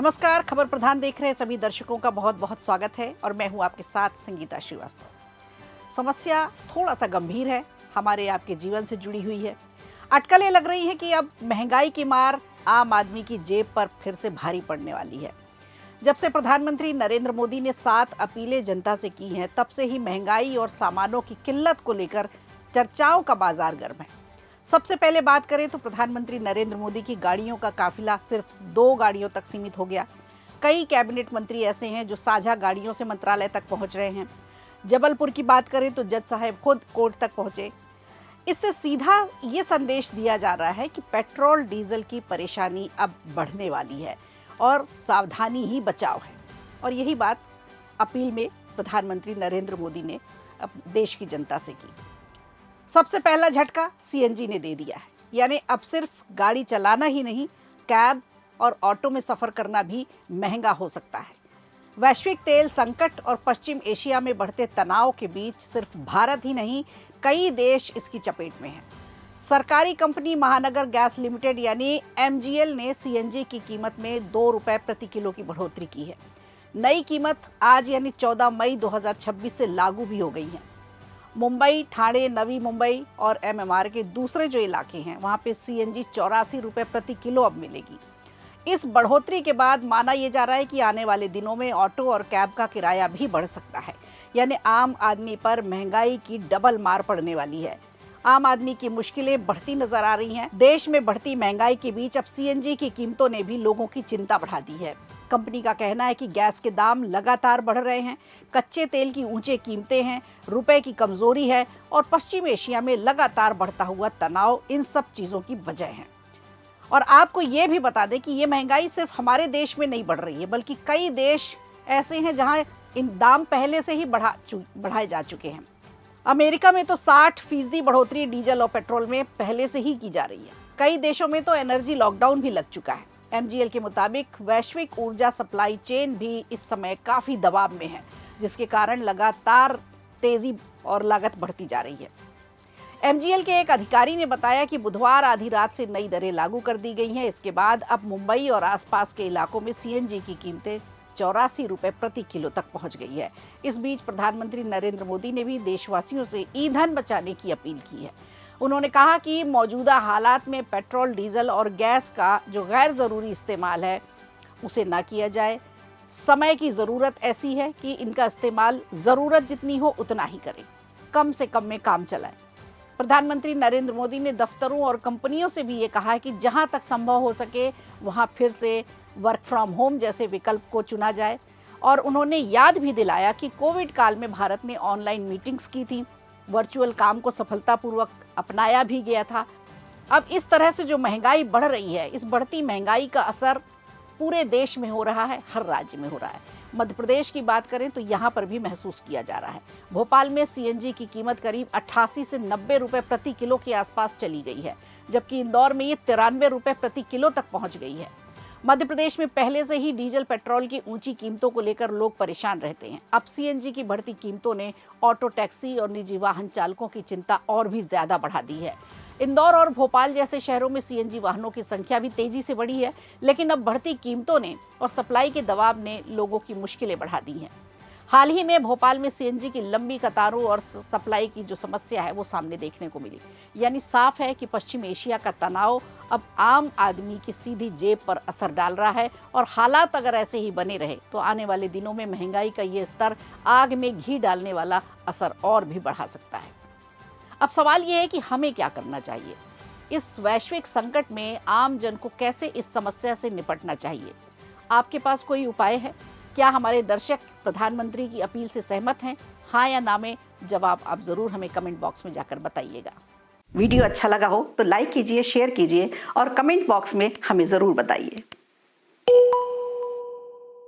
नमस्कार, खबर प्रधान देख रहे सभी दर्शकों का बहुत बहुत स्वागत है और मैं हूं आपके साथ संगीता श्रीवास्तव। समस्या थोड़ा सा गंभीर है, हमारे आपके जीवन से जुड़ी हुई है। अटकलें लग रही है कि अब महंगाई की मार आम आदमी की जेब पर फिर से भारी पड़ने वाली है। जब से प्रधानमंत्री नरेंद्र मोदी ने 7 अपीलें जनता से की हैं, तब से ही महंगाई और सामानों की किल्लत को लेकर चर्चाओं का बाजार गर्म है। सबसे पहले बात करें तो प्रधानमंत्री नरेंद्र मोदी की गाड़ियों का काफिला सिर्फ 2 गाड़ियों तक सीमित हो गया। कई कैबिनेट मंत्री ऐसे हैं जो साझा गाड़ियों से मंत्रालय तक पहुंच रहे हैं। जबलपुर की बात करें तो जज साहब खुद कोर्ट तक पहुंचे। इससे सीधा ये संदेश दिया जा रहा है कि पेट्रोल डीजल की परेशानी अब बढ़ने वाली है और सावधानी ही बचाव है। और यही बात अपील में प्रधानमंत्री नरेंद्र मोदी ने देश की जनता से की। सबसे पहला झटका सीएनजी ने दे दिया है, यानी अब सिर्फ गाड़ी चलाना ही नहीं, कैब और ऑटो में सफ़र करना भी महंगा हो सकता है। वैश्विक तेल संकट और पश्चिम एशिया में बढ़ते तनाव के बीच सिर्फ भारत ही नहीं, कई देश इसकी चपेट में हैं। सरकारी कंपनी महानगर गैस लिमिटेड यानी एमजीएल ने सीएनजी की कीमत में 2 रुपये प्रति किलो की बढ़ोतरी की है। नई कीमत आज यानी 14 मई 2026 से लागू भी हो गई है। मुंबई, ठाणे, नवी मुंबई और एमएमआर के दूसरे जो इलाके हैं वहाँ पे सीएनजी 84 रुपये प्रति किलो अब मिलेगी। इस बढ़ोतरी के बाद माना यह जा रहा है कि आने वाले दिनों में ऑटो और कैब का किराया भी बढ़ सकता है, यानी आम आदमी पर महंगाई की डबल मार पड़ने वाली है। आम आदमी की मुश्किलें बढ़ती नजर आ रही हैं। देश में बढ़ती महंगाई के बीच अब सीएनजी की कीमतों ने भी लोगों की चिंता बढ़ा दी है। कंपनी का कहना है कि गैस के दाम लगातार बढ़ रहे हैं, कच्चे तेल की ऊंचे कीमतें हैं, रुपए की कमजोरी है और पश्चिम एशिया में लगातार बढ़ता हुआ तनाव इन सब चीज़ों की वजह है। और आपको ये भी बता दें कि ये महंगाई सिर्फ हमारे देश में नहीं बढ़ रही है, बल्कि कई देश ऐसे हैं जहां इन दाम पहले से ही बढ़ाए जा चुके हैं। अमेरिका में तो 60% बढ़ोतरी डीजल और पेट्रोल में पहले से ही की जा रही है। कई देशों में तो एनर्जी लॉकडाउन भी लग चुका है। एमजीएल के मुताबिक वैश्विक ऊर्जा सप्लाई चेन भी इस समय काफ़ी दबाव में है, जिसके कारण लगातार तेज़ी और लागत बढ़ती जा रही है। एमजीएल के एक अधिकारी ने बताया कि बुधवार आधी रात से नई दरें लागू कर दी गई हैं। इसके बाद अब मुंबई और आसपास के इलाकों में सीएनजी की कीमतें 84 रुपये प्रति किलो तक पहुंच गई है। इस बीच प्रधानमंत्री नरेंद्र मोदी ने भी देशवासियों से ईंधन बचाने की अपील की है। उन्होंने कहा कि मौजूदा हालात में पेट्रोल, डीजल और गैस का जो गैर ज़रूरी इस्तेमाल है उसे ना किया जाए। समय की ज़रूरत ऐसी है कि इनका इस्तेमाल ज़रूरत जितनी हो उतना ही करें, कम से कम में काम चलाएं। प्रधानमंत्री नरेंद्र मोदी ने दफ्तरों और कंपनियों से भी ये कहा है कि जहां तक संभव हो सके वहां फिर से वर्क फ्रॉम होम जैसे विकल्प को चुना जाए। और उन्होंने याद भी दिलाया कि कोविड काल में भारत ने ऑनलाइन मीटिंग्स की थी, वर्चुअल काम को सफलतापूर्वक अपनाया भी गया था। अब इस तरह से जो महंगाई बढ़ रही है, इस बढ़ती महंगाई का असर पूरे देश में हो रहा है, हर राज्य में हो रहा है। मध्य प्रदेश की बात करें तो यहाँ पर भी महसूस किया जा रहा है। भोपाल में सीएनजी की कीमत करीब 88 से 90 रुपये प्रति किलो के आसपास चली गई है, जबकि इंदौर में ये 93 रुपये प्रति किलो तक पहुँच गई है। मध्य प्रदेश में पहले से ही डीजल, पेट्रोल की ऊंची कीमतों को लेकर लोग परेशान रहते हैं। अब सीएनजी की बढ़ती कीमतों ने ऑटो, टैक्सी और निजी वाहन चालकों की चिंता और भी ज्यादा बढ़ा दी है। इंदौर और भोपाल जैसे शहरों में सीएनजी वाहनों की संख्या भी तेजी से बढ़ी है, लेकिन अब बढ़ती कीमतों ने और सप्लाई के दबाव ने लोगों की मुश्किलें बढ़ा दी हैं। हाल ही में भोपाल में सीएनजी की लंबी कतारों और सप्लाई की जो समस्या है वो सामने देखने को मिली। यानी साफ है कि पश्चिम एशिया का तनाव अब आम आदमी की सीधी जेब पर असर डाल रहा है और हालात अगर ऐसे ही बने रहे तो आने वाले दिनों में महंगाई का ये स्तर आग में घी डालने वाला असर और भी बढ़ा सकता है। अब सवाल ये है कि हमें क्या करना चाहिए? इस वैश्विक संकट में आम जन को कैसे इस समस्या से निपटना चाहिए? आपके पास कोई उपाय है? क्या हमारे दर्शक प्रधानमंत्री की अपील से सहमत हैं? हाँ या ना में जवाब आप ज़रूर हमें कमेंट बॉक्स में जाकर बताइएगा। वीडियो अच्छा लगा हो तो लाइक कीजिए, शेयर कीजिए और कमेंट बॉक्स में हमें ज़रूर बताइए।